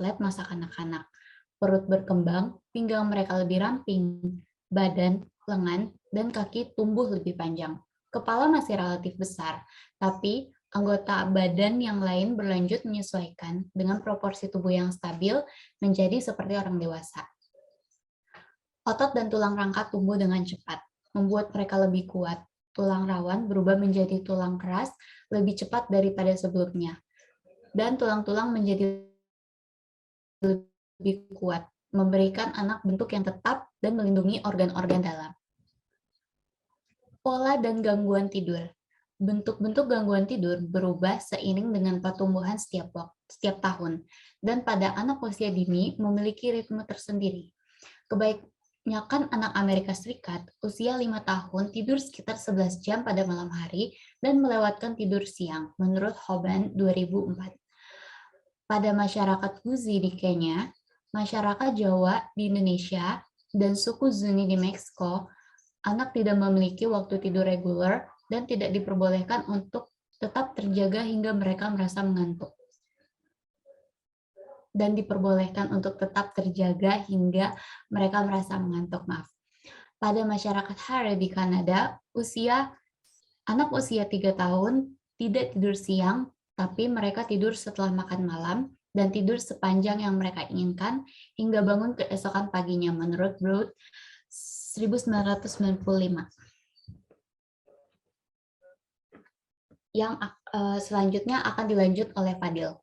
lab masa kanak-kanak. Perut berkembang, pinggang mereka lebih ramping, badan, lengan, dan kaki tumbuh lebih panjang. Kepala masih relatif besar, tapi anggota badan yang lain berlanjut menyesuaikan dengan proporsi tubuh yang stabil menjadi seperti orang dewasa. Otot dan tulang rangka tumbuh dengan cepat, membuat mereka lebih kuat. Tulang rawan berubah menjadi tulang keras lebih cepat daripada sebelumnya, dan tulang-tulang menjadi lebih kuat, memberikan anak bentuk yang tetap dan melindungi organ-organ dalam. Pola dan gangguan tidur. Bentuk-bentuk gangguan tidur berubah seiring dengan pertumbuhan setiap tahun, dan pada anak usia dini memiliki ritme tersendiri. Kebanyakan anak Amerika Serikat usia 5 tahun tidur sekitar 11 jam pada malam hari dan melewatkan tidur siang, menurut Hoban 2004. Pada masyarakat Guzi di Kenya, masyarakat Jawa di Indonesia, dan suku Zuni di Meksiko, anak tidak memiliki waktu tidur reguler dan tidak diperbolehkan untuk tetap terjaga hingga mereka merasa mengantuk. Pada masyarakat Hare di Kanada, anak usia 3 tahun tidak tidur siang, tapi mereka tidur setelah makan malam dan tidur sepanjang yang mereka inginkan hingga bangun keesokan paginya, menurut Broad 1995. Yang selanjutnya akan dilanjut oleh Fadil.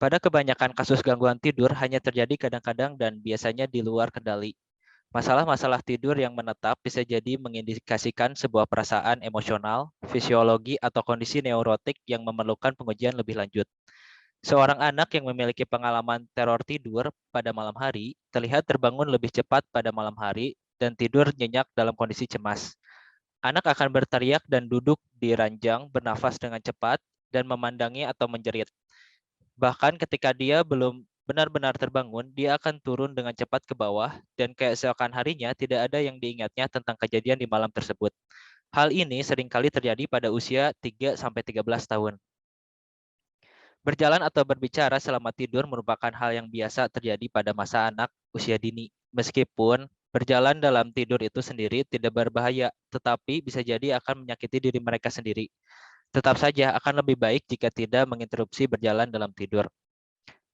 Pada kebanyakan kasus gangguan tidur hanya terjadi kadang-kadang dan biasanya di luar kendali. Masalah-masalah tidur yang menetap bisa jadi mengindikasikan sebuah perasaan emosional, fisiologi, atau kondisi neurotik yang memerlukan pengujian lebih lanjut. Seorang anak yang memiliki pengalaman teror tidur pada malam hari terlihat terbangun lebih cepat pada malam hari dan tidur nyenyak dalam kondisi cemas. Anak akan berteriak dan duduk di ranjang, bernafas dengan cepat, dan memandangi atau menjerit. Bahkan ketika dia belum benar-benar terbangun, dia akan turun dengan cepat ke bawah, dan keesokan harinya tidak ada yang diingatnya tentang kejadian di malam tersebut. Hal ini seringkali terjadi pada usia 3-13 tahun. Berjalan atau berbicara selama tidur merupakan hal yang biasa terjadi pada masa anak usia dini. Meskipun berjalan dalam tidur itu sendiri tidak berbahaya, tetapi bisa jadi akan menyakiti diri mereka sendiri. Tetap saja akan lebih baik jika tidak menginterupsi berjalan dalam tidur.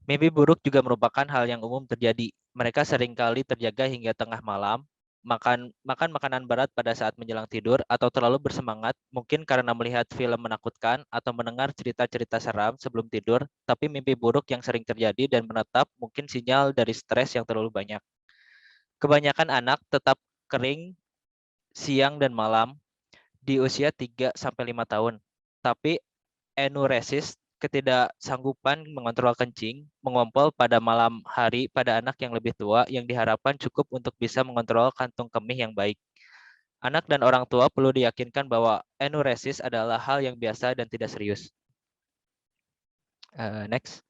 Mimpi buruk juga merupakan hal yang umum terjadi. Mereka seringkali terjaga hingga tengah malam, makan makanan berat pada saat menjelang tidur, atau terlalu bersemangat, mungkin karena melihat film menakutkan atau mendengar cerita-cerita seram sebelum tidur, tapi mimpi buruk yang sering terjadi dan menetap mungkin sinyal dari stres yang terlalu banyak. Kebanyakan anak tetap kering siang dan malam di usia 3-5 tahun, tapi enuresis, ketidaksanggupan mengontrol kencing, mengompol pada malam hari pada anak yang lebih tua yang diharapkan cukup untuk bisa mengontrol kantung kemih yang baik. Anak dan orang tua perlu diyakinkan bahwa enuresis adalah hal yang biasa dan tidak serius. Next.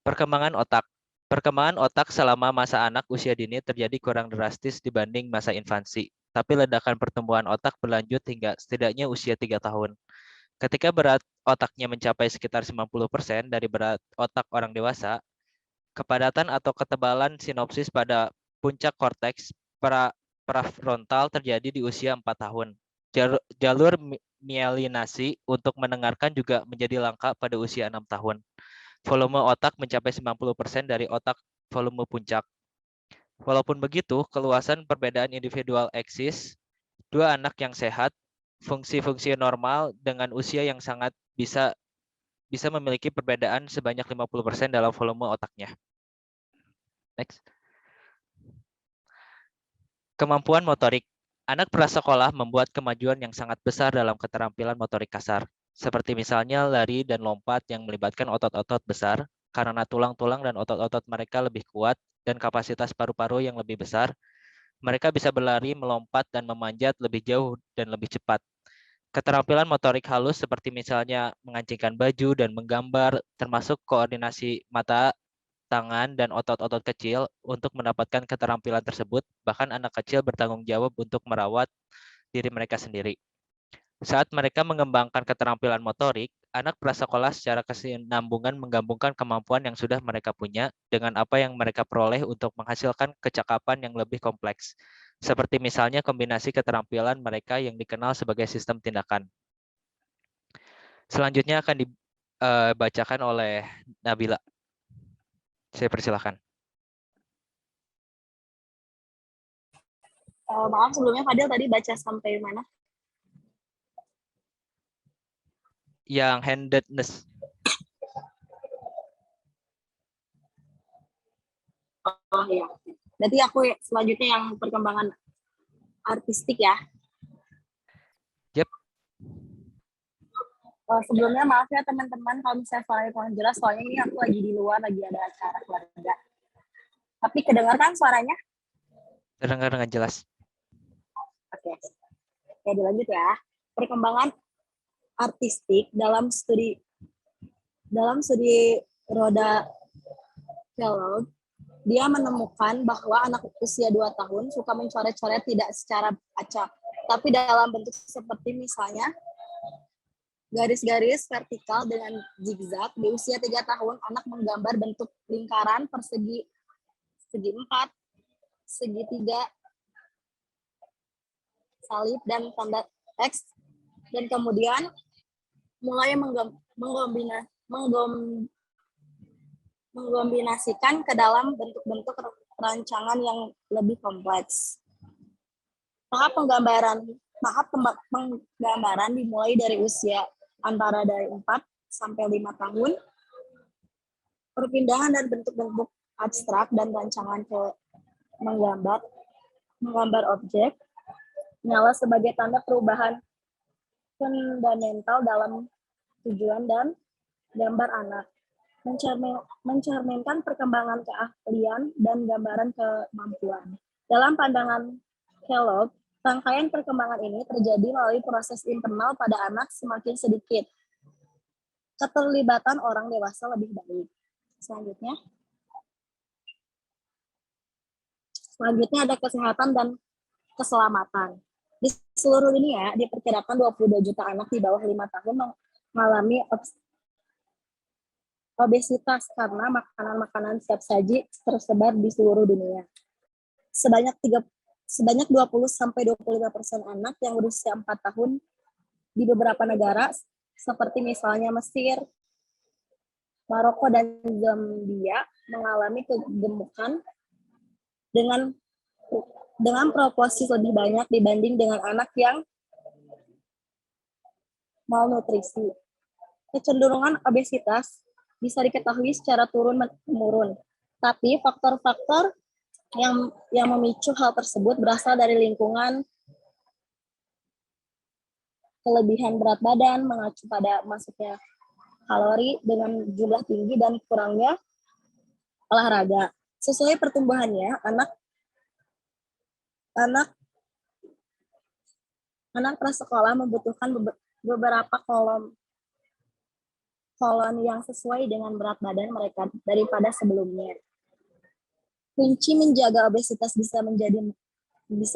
Perkembangan otak. Perkembangan otak selama masa anak usia dini terjadi kurang drastis dibanding masa infansi, tapi ledakan pertumbuhan otak berlanjut hingga setidaknya usia 3 tahun. Ketika berat otaknya mencapai sekitar 90% dari berat otak orang dewasa, kepadatan atau ketebalan sinopsis pada puncak korteks prafrontal terjadi di usia 4 tahun. Jalur mielinasi untuk mendengarkan juga menjadi langka pada usia 6 tahun. Volume otak mencapai 90% dari otak volume puncak. Walaupun begitu, keluasan perbedaan individual eksis, dua anak yang sehat, fungsi-fungsi normal dengan usia yang sangat bisa memiliki perbedaan sebanyak 50% dalam volume otaknya. Next. Kemampuan motorik. Anak prasekolah membuat kemajuan yang sangat besar dalam keterampilan motorik kasar, seperti misalnya lari dan lompat yang melibatkan otot-otot besar, karena tulang-tulang dan otot-otot mereka lebih kuat dan kapasitas paru-paru yang lebih besar. Mereka bisa berlari, melompat, dan memanjat lebih jauh dan lebih cepat. Keterampilan motorik halus seperti misalnya mengancingkan baju dan menggambar, termasuk koordinasi mata, tangan, dan otot-otot kecil untuk mendapatkan keterampilan tersebut, bahkan anak kecil bertanggung jawab untuk merawat diri mereka sendiri. Saat mereka mengembangkan keterampilan motorik, anak prasekolah secara kesinambungan menggabungkan kemampuan yang sudah mereka punya dengan apa yang mereka peroleh untuk menghasilkan kecakapan yang lebih kompleks, seperti misalnya kombinasi keterampilan mereka yang dikenal sebagai sistem tindakan. Selanjutnya akan dibacakan oleh Nabila. Saya persilahkan. Maaf sebelumnya Fadil tadi baca sampai mana? Yang handedness. Oh iya. Berarti aku selanjutnya yang perkembangan artistik ya. Yep. Sebelumnya maaf ya teman-teman kalau misalnya suaranya kurang jelas, soalnya ini aku lagi di luar, lagi ada acara keluarga. Tapi kedengar kan suaranya? Terdengar dengan jelas. Oke. Oke, dilanjut ya. Perkembangan artistik dalam studi Roda Kellogg, dia menemukan bahwa anak usia 2 tahun suka mencoret-coret tidak secara acak, tapi dalam bentuk seperti misalnya garis-garis vertikal dengan zigzag. Di usia 3 tahun, anak menggambar bentuk lingkaran, persegi, segi 4, segitiga, salib, dan tanda X. Dan kemudian mulai mengkombinasikan ke dalam bentuk-bentuk rancangan yang lebih kompleks. Tahap penggambaran dimulai dari usia antara dari 4 sampai 5 tahun. Perpindahan dan bentuk-bentuk abstrak dan rancangan ke menggambar objek nyala sebagai tanda perubahan fundamental dalam tujuan dan gambar anak. Mencerminkan perkembangan keahlian dan gambaran kemampuan. Dalam pandangan Kellogg, rangkaian perkembangan ini terjadi melalui proses internal pada anak semakin sedikit. Keterlibatan orang dewasa lebih baik. Selanjutnya ada kesehatan dan keselamatan. Di seluruh dunia, diperkirakan 22 juta anak di bawah 5 tahun mengalami obesitas karena makanan-makanan siap saji tersebar di seluruh dunia. Sebanyak 20-25% anak yang berusia 4 tahun di beberapa negara seperti misalnya Mesir, Maroko, dan Zambia mengalami kegemukan dengan proporsi lebih banyak dibanding dengan anak yang malnutrisi. Kecenderungan obesitas bisa diketahui secara turun-temurun, tapi faktor-faktor yang memicu hal tersebut berasal dari lingkungan, kelebihan berat badan, mengacu pada masuknya kalori dengan jumlah tinggi, dan kurangnya olahraga. Sesuai pertumbuhannya, anak prasekolah membutuhkan beberapa kolon yang sesuai dengan berat badan mereka daripada sebelumnya. Kunci menjaga obesitas bisa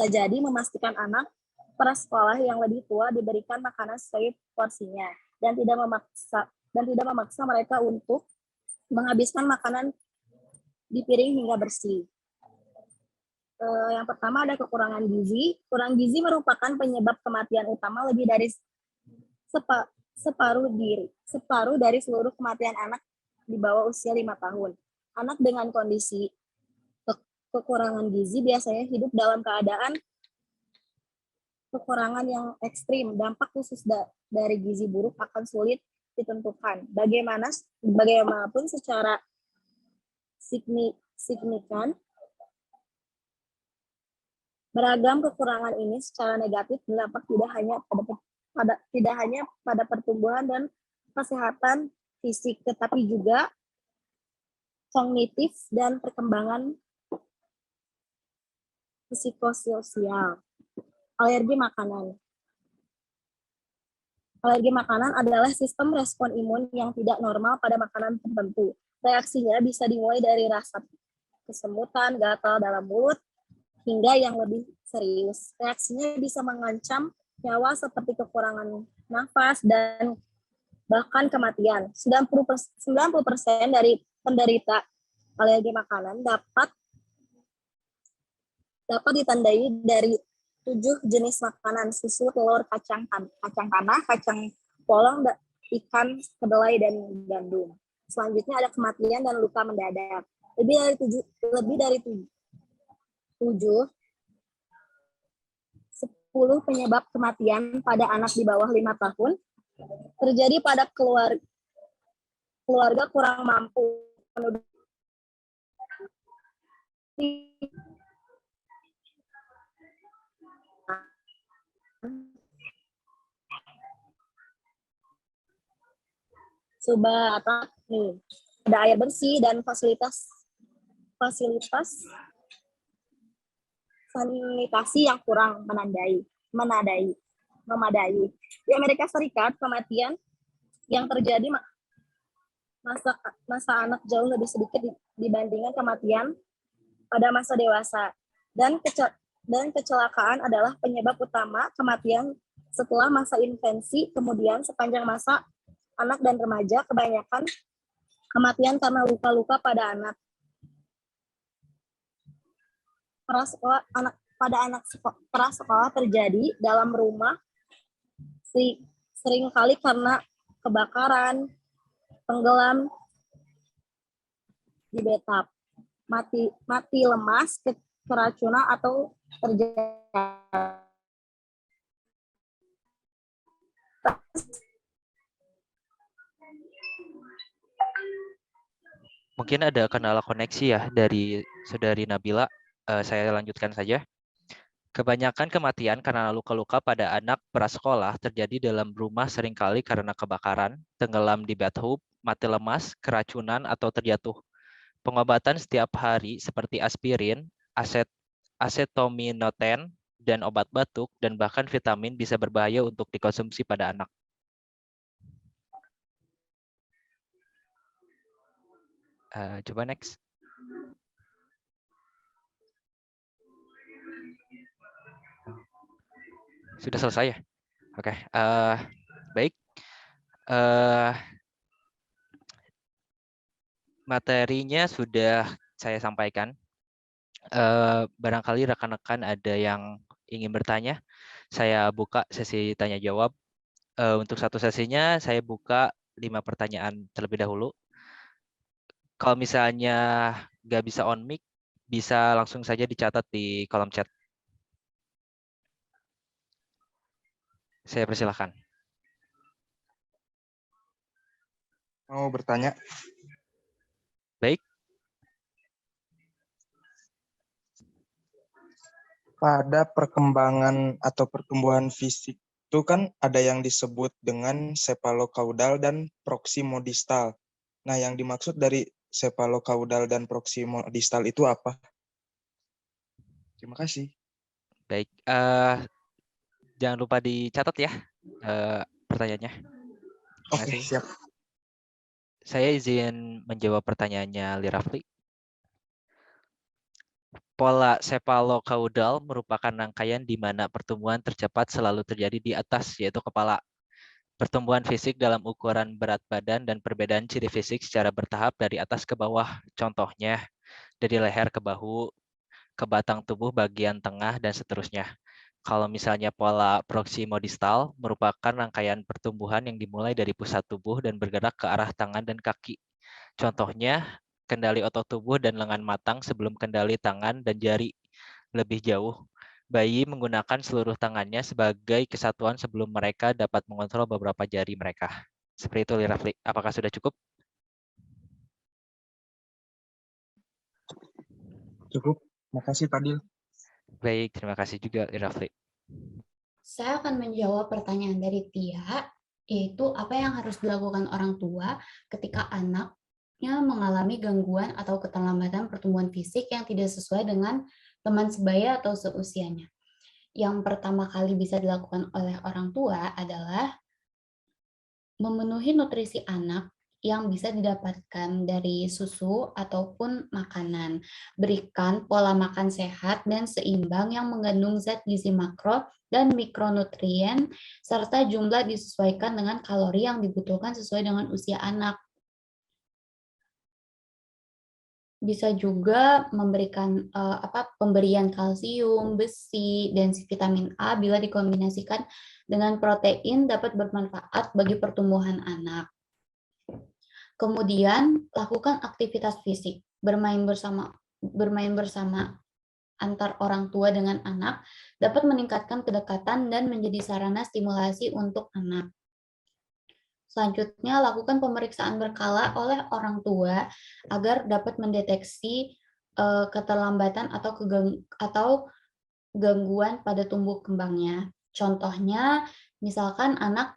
jadi memastikan anak prasekolah yang lebih tua diberikan makanan sesuai porsinya dan tidak memaksa mereka untuk menghabiskan makanan di piring hingga bersih. Yang pertama ada kekurangan gizi. Kurang gizi merupakan penyebab kematian utama lebih dari separuh dari seluruh kematian anak di bawah usia 5 tahun. Anak dengan kondisi kekurangan gizi biasanya hidup dalam keadaan kekurangan yang ekstrim. Dampak khusus dari gizi buruk akan sulit ditentukan. Bagaimanapun secara signifikan, beragam kekurangan ini secara negatif berdampak tidak hanya pada pertumbuhan dan kesehatan fisik, tetapi juga kognitif dan perkembangan psikososial. Alergi makanan. Alergi makanan adalah sistem respon imun yang tidak normal pada makanan tertentu. Reaksinya bisa dimulai dari rasa kesemutan, gatal dalam mulut, hingga yang lebih serius. Reaksinya bisa mengancam nyawa seperti kekurangan nafas dan bahkan kematian. 90% dari penderita alergi makanan dapat ditandai dari 7 jenis makanan: susu, telur, kacang tanah, kacang polong, ikan, kedelai, dan gandum. Selanjutnya ada kematian dan luka mendadak. Lebih dari 10 penyebab kematian pada anak di bawah 5 tahun terjadi pada keluarga kurang mampu menuduki atau ada air bersih dan fasilitas sanitasi yang kurang memadai. Di Amerika Serikat, kematian yang terjadi masa anak jauh lebih sedikit dibandingkan kematian pada masa dewasa, dan kecelakaan adalah penyebab utama kematian setelah masa infansi. Kemudian sepanjang masa anak dan remaja, kebanyakan kematian karena luka-luka pada anak. Prasekolah terjadi dalam rumah seringkali karena kebakaran, tenggelam di bathtub, mati lemas, keracunan, atau terjadi. Mungkin ada kendala koneksi ya dari Saudari Nabila. Saya lanjutkan saja. Kebanyakan kematian karena luka-luka pada anak prasekolah terjadi dalam rumah seringkali karena kebakaran, tenggelam di bathtub, mati lemas, keracunan, atau terjatuh. Pengobatan setiap hari seperti aspirin, acetaminophen, dan obat batuk, dan bahkan vitamin bisa berbahaya untuk dikonsumsi pada anak. Coba next. Sudah selesai ya? Oke, baik. Materinya sudah saya sampaikan. Barangkali rekan-rekan ada yang ingin bertanya. Saya buka sesi tanya jawab. Untuk satu sesinya saya buka 5 pertanyaan terlebih dahulu. Kalau misalnya nggak bisa on mic, bisa langsung saja dicatat di kolom chat. Saya persilahkan. Mau bertanya? Baik. Pada perkembangan atau pertumbuhan fisik itu kan ada yang disebut dengan cephalocaudal dan proximodistal. Nah, yang dimaksud dari cephalocaudal dan proximodistal itu apa? Terima kasih. Baik. Jangan lupa dicatat ya pertanyaannya. Oke, siap. Saya izin menjawab pertanyaannya Lirafli. Pola cephalocaudal merupakan rangkaian di mana pertumbuhan tercepat selalu terjadi di atas, yaitu kepala. Pertumbuhan fisik dalam ukuran berat badan dan perbedaan ciri fisik secara bertahap dari atas ke bawah. Contohnya, dari leher ke bahu, ke batang tubuh bagian tengah, dan seterusnya. Kalau misalnya pola proximodistal merupakan rangkaian pertumbuhan yang dimulai dari pusat tubuh dan bergerak ke arah tangan dan kaki. Contohnya, kendali otot tubuh dan lengan matang sebelum kendali tangan dan jari lebih jauh. Bayi menggunakan seluruh tangannya sebagai kesatuan sebelum mereka dapat mengontrol beberapa jari mereka. Seperti itu, Lirafli. Apakah sudah cukup? Cukup. Makasih, Fadil. Baik, terima kasih juga, Lirafli. Saya akan menjawab pertanyaan dari Tia, yaitu apa yang harus dilakukan orang tua ketika anaknya mengalami gangguan atau keterlambatan pertumbuhan fisik yang tidak sesuai dengan teman sebaya atau seusianya. Yang pertama kali bisa dilakukan oleh orang tua adalah memenuhi nutrisi anak yang bisa didapatkan dari susu ataupun makanan. Berikan pola makan sehat dan seimbang yang mengandung zat gizi makro dan mikronutrien, serta jumlah disesuaikan dengan kalori yang dibutuhkan sesuai dengan usia anak. Bisa juga memberikan pemberian kalsium, besi, dan vitamin A bila dikombinasikan dengan protein dapat bermanfaat bagi pertumbuhan anak. Kemudian lakukan aktivitas fisik, bermain bersama antar orang tua dengan anak dapat meningkatkan kedekatan dan menjadi sarana stimulasi untuk anak. Selanjutnya, lakukan pemeriksaan berkala oleh orang tua agar dapat mendeteksi keterlambatan atau gangguan pada tumbuh kembangnya. Contohnya, misalkan anak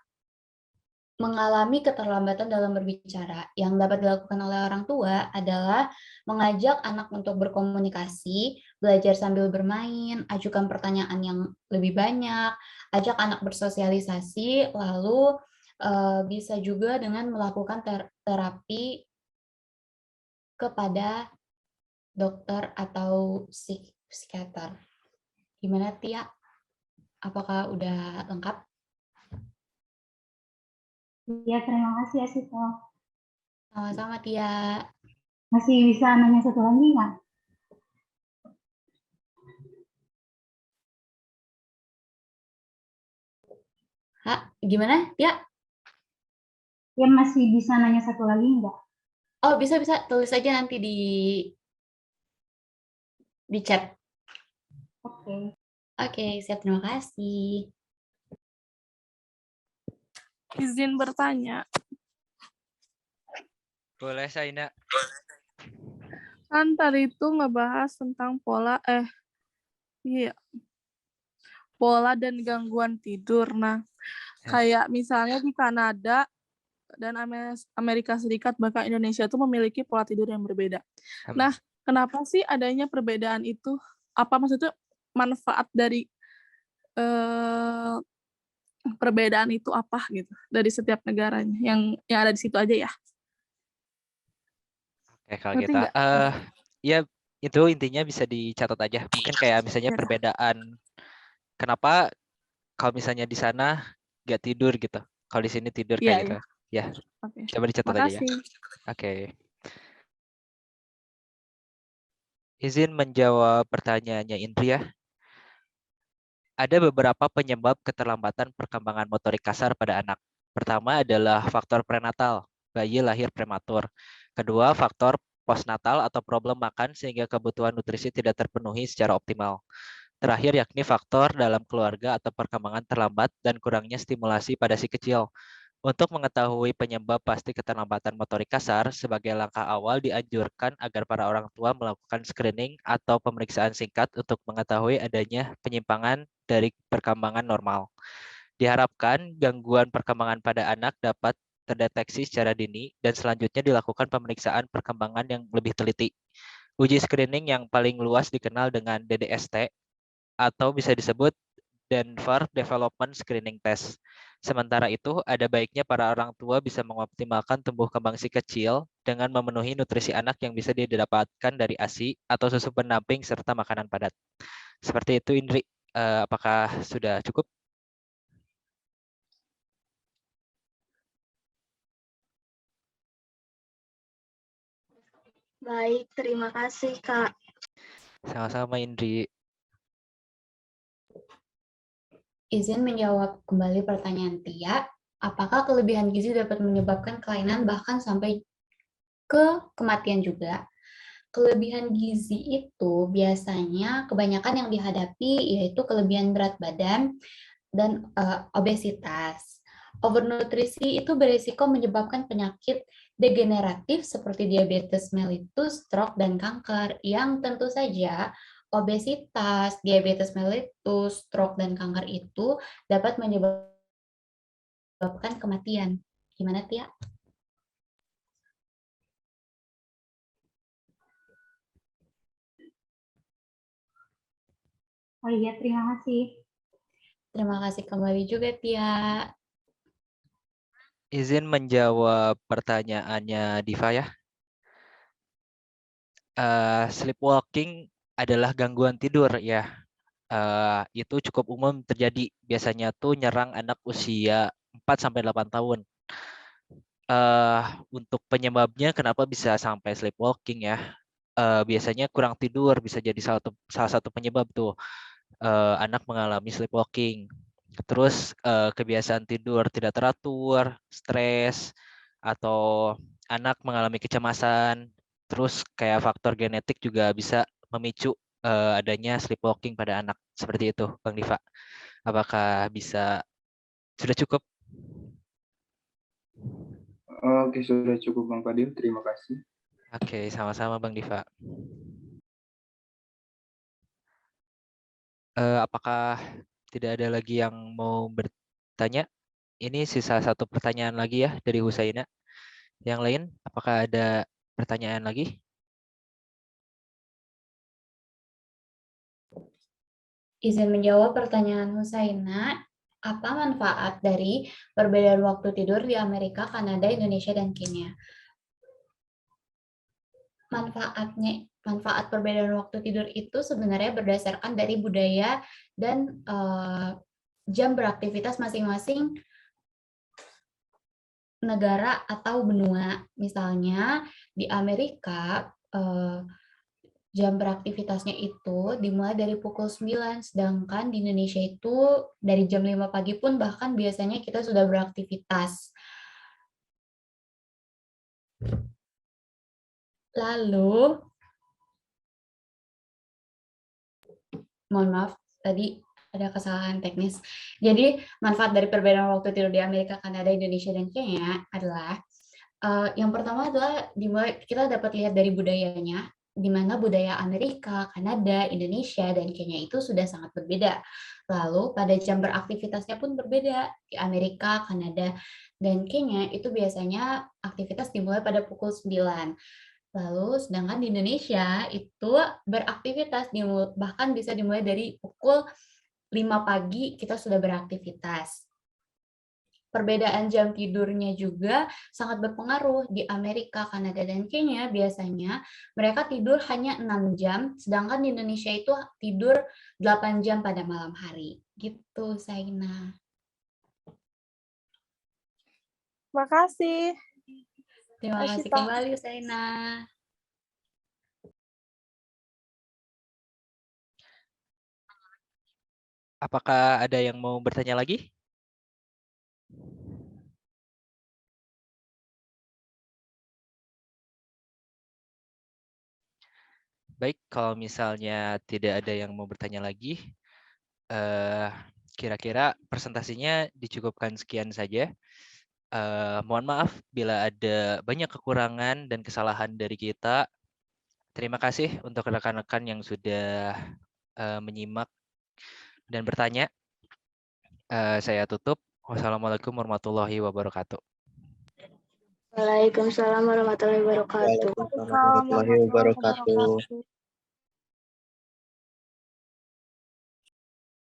mengalami keterlambatan dalam berbicara. Yang dapat dilakukan oleh orang tua adalah mengajak anak untuk berkomunikasi, belajar sambil bermain, ajukan pertanyaan yang lebih banyak, ajak anak bersosialisasi, lalu bisa juga dengan melakukan terapi kepada dokter atau psikiater. Gimana, Tia? Apakah udah lengkap? Iya, terima kasih ya, Sito. Sama-sama, Tia. Masih bisa nanya satu lagi nggak? Gimana, Tia? Ya, masih bisa nanya satu lagi nggak? Oh, bisa tulis aja nanti di chat. Oke. Oke, siap, terima kasih. Izin bertanya. Boleh, Saina. Kan tadi itu ngebahas tentang pola dan gangguan tidur. Nah, kayak misalnya di Kanada dan Amerika Serikat bahkan Indonesia itu memiliki pola tidur yang berbeda. Nah, kenapa sih adanya perbedaan itu? Apa maksudnya manfaat dari perbedaan itu apa gitu dari setiap negaranya? Yang ada di situ aja ya. Oke, kalau Ngerti gitu. nggak? Ya, itu intinya bisa dicatat aja. Mungkin kayak misalnya Ya. perbedaan kenapa kalau misalnya di sana nggak tidur gitu. Kalau di sini tidur Iya, kayak gitu. iya. Ya, Oke. coba dicatat aja ya. Makasih. Oke. Izin menjawab pertanyaannya Indri ya. Ada beberapa penyebab keterlambatan perkembangan motorik kasar pada anak. Pertama adalah faktor prenatal, bayi lahir prematur. Kedua, faktor postnatal atau problem makan sehingga kebutuhan nutrisi tidak terpenuhi secara optimal. Terakhir yakni faktor dalam keluarga atau perkembangan terlambat dan kurangnya stimulasi pada si kecil. Untuk mengetahui penyebab pasti keterlambatan motorik kasar, sebagai langkah awal dianjurkan agar para orang tua melakukan screening atau pemeriksaan singkat untuk mengetahui adanya penyimpangan dari perkembangan normal. Diharapkan gangguan perkembangan pada anak dapat terdeteksi secara dini dan selanjutnya dilakukan pemeriksaan perkembangan yang lebih teliti. Uji screening yang paling luas dikenal dengan DDST atau bisa disebut Denver Development Screening Test. Sementara itu, ada baiknya para orang tua bisa mengoptimalkan tumbuh kembang si kecil dengan memenuhi nutrisi anak yang bisa didapatkan dari ASI atau susu pendamping serta makanan padat. Seperti itu, Indri. Apakah sudah cukup? Baik, terima kasih, Kak. Sama-sama, Indri. Izin menjawab kembali pertanyaan Tia, apakah kelebihan gizi dapat menyebabkan kelainan bahkan sampai ke kematian juga? Kelebihan gizi itu biasanya kebanyakan yang dihadapi yaitu kelebihan berat badan dan obesitas. Overnutrisi itu berisiko menyebabkan penyakit degeneratif seperti diabetes mellitus, stroke, dan kanker yang tentu saja obesitas, diabetes mellitus, stroke, dan kanker itu dapat menyebabkan kematian. Gimana, Tia? Oh iya, terima kasih. Terima kasih kembali juga, Tia. izin menjawab pertanyaannya Diva ya. Sleepwalking adalah gangguan tidur ya. Itu cukup umum terjadi. Biasanya tuh nyerang anak usia 4-8 tahun. Untuk penyebabnya kenapa bisa sampai sleepwalking ya? Biasanya kurang tidur bisa jadi salah satu penyebab tuh anak mengalami sleepwalking. Terus kebiasaan tidur tidak teratur, stres, atau anak mengalami kecemasan. Terus kayak faktor genetik juga bisa memicu adanya sleepwalking pada anak. Seperti itu, Bang Diva. Apakah sudah cukup? Oke, sudah cukup Bang Fadil. Terima kasih. Oke, sama-sama Bang Diva. Apakah tidak ada lagi yang mau bertanya? Ini sisa satu pertanyaan lagi ya dari Husaina. Yang lain, apakah ada pertanyaan lagi? Izin menjawab pertanyaan Husaina, apa manfaat dari perbedaan waktu tidur di Amerika, Kanada, Indonesia, dan Kenya? Manfaat perbedaan waktu tidur itu sebenarnya berdasarkan dari budaya dan jam beraktivitas masing-masing negara atau benua. Misalnya di Amerika jam beraktivitasnya itu dimulai dari pukul 9, sedangkan di Indonesia itu dari jam 5 pagi pun bahkan biasanya kita sudah beraktivitas. Lalu, mohon maaf, tadi ada kesalahan teknis. Jadi, manfaat dari perbedaan waktu tidur di Amerika, Kanada, Indonesia, dan Kenya adalah yang pertama adalah kita dapat lihat dari budayanya, di mana budaya Amerika, Kanada, Indonesia, dan Kenya itu sudah sangat berbeda. Lalu pada jam beraktivitasnya pun berbeda. Di Amerika, Kanada, dan Kenya itu biasanya aktivitas dimulai pada pukul 9. Lalu sedangkan di Indonesia itu beraktivitas bahkan bisa dimulai dari pukul 5 pagi kita sudah beraktivitas. Perbedaan jam tidurnya juga sangat berpengaruh. Di Amerika, Kanada, dan Kenya biasanya mereka tidur hanya 6 jam, sedangkan di Indonesia itu tidur 8 jam pada malam hari. Gitu, Saina. Makasih. Terima kasih kembali, Saina. Apakah ada yang mau bertanya lagi? Baik, kalau misalnya tidak ada yang mau bertanya lagi, kira-kira presentasinya dicukupkan sekian saja. Mohon maaf bila ada banyak kekurangan dan kesalahan dari kita. Terima kasih untuk rekan-rekan yang sudah menyimak dan bertanya. Saya tutup. Wassalamualaikum warahmatullahi wabarakatuh. Waalaikumsalam warahmatullahi wabarakatuh. Waalaikumsalam warahmatullahi wabarakatuh.